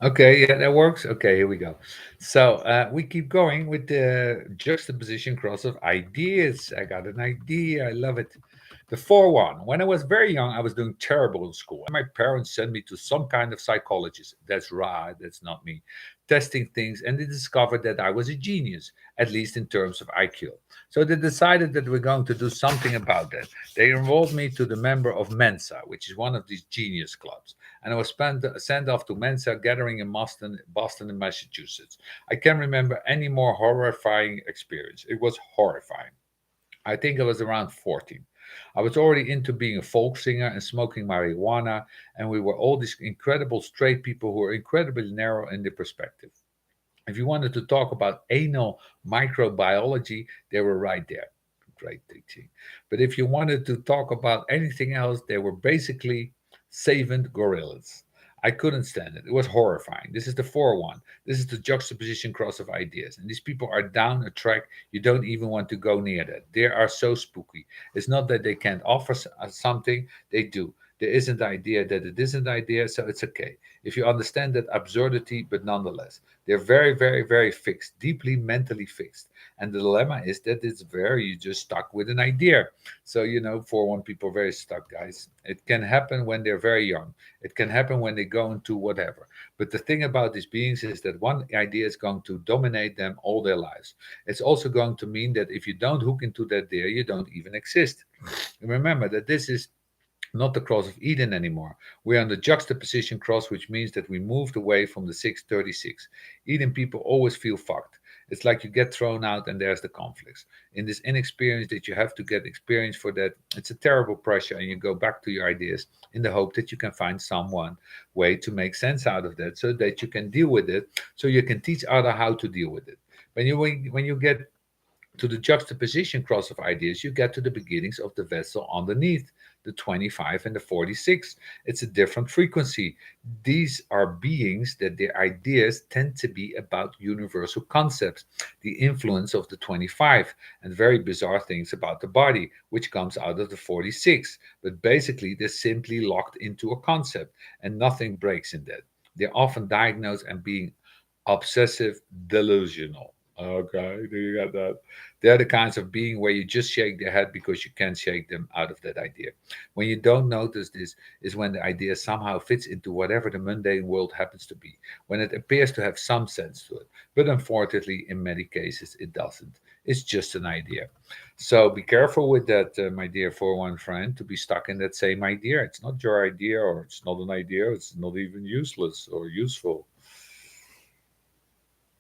Okay, yeah, that works. Okay, here we go. So we keep going with the juxtaposition cross of ideas. I got an idea. I love it. The 4-1. When I was very young, I was doing terrible in school. And my parents sent me to some kind of psychologist. That's right, that's not me. Testing things, and they discovered that I was a genius, at least in terms of IQ. So they decided that we're going to do something about that. They enrolled me to the member of Mensa, which is one of these genius clubs, and I was sent off to Mensa gathering in Boston and Massachusetts. I can't remember any more horrifying experience. It was horrifying. I think I was around 14. I was already into being a folk singer and smoking marijuana, and we were all these incredible straight people who were incredibly narrow in their perspective. If you wanted to talk about anal microbiology, they were right there. Great teaching. But if you wanted to talk about anything else, they were basically savant gorillas. I couldn't stand it. It was horrifying. This is the 4-1. This is the juxtaposition cross of ideas. And these people are down a track you don't even want to go near that. They are so spooky. It's not that they can't offer something, they do. There isn't the idea that it isn't idea, so it's okay. If you understand that absurdity, but nonetheless. They're very, very, very fixed, deeply mentally fixed. And the dilemma is that it's very, you just stuck with an idea. So, 4-1 people are very stuck, guys. It can happen when they're very young. It can happen when they go into whatever. But the thing about these beings is that one idea is going to dominate them all their lives. It's also going to mean that if you don't hook into that idea, you don't even exist. And remember that this is not the cross of Eden anymore. We're on the juxtaposition cross, which means that we moved away from the 636. Eden people always feel fucked. It's like you get thrown out and there's the conflicts. In this inexperience that you have to get experience for that, it's a terrible pressure, and you go back to your ideas in the hope that you can find someone way to make sense out of that so that you can deal with it, so you can teach other how to deal with it. When you get to the juxtaposition cross of ideas, you get to the beginnings of the vessel underneath, the 25 and the 46. It's a different frequency. These are beings that their ideas tend to be about universal concepts, the influence of the 25, and very bizarre things about the body, which comes out of the 46. But basically, they're simply locked into a concept, and nothing breaks in that. They're often diagnosed and being obsessive delusional. Okay, do you got that? They're the kinds of being where you just shake their head because you can't shake them out of that idea. When you don't notice this is when the idea somehow fits into whatever the mundane world happens to be, when it appears to have some sense to it. But unfortunately, in many cases, it doesn't. It's just an idea. So be careful with that, my dear 4-1 friend, to be stuck in that same idea. It's not your idea, or it's not an idea, it's not even useless or useful.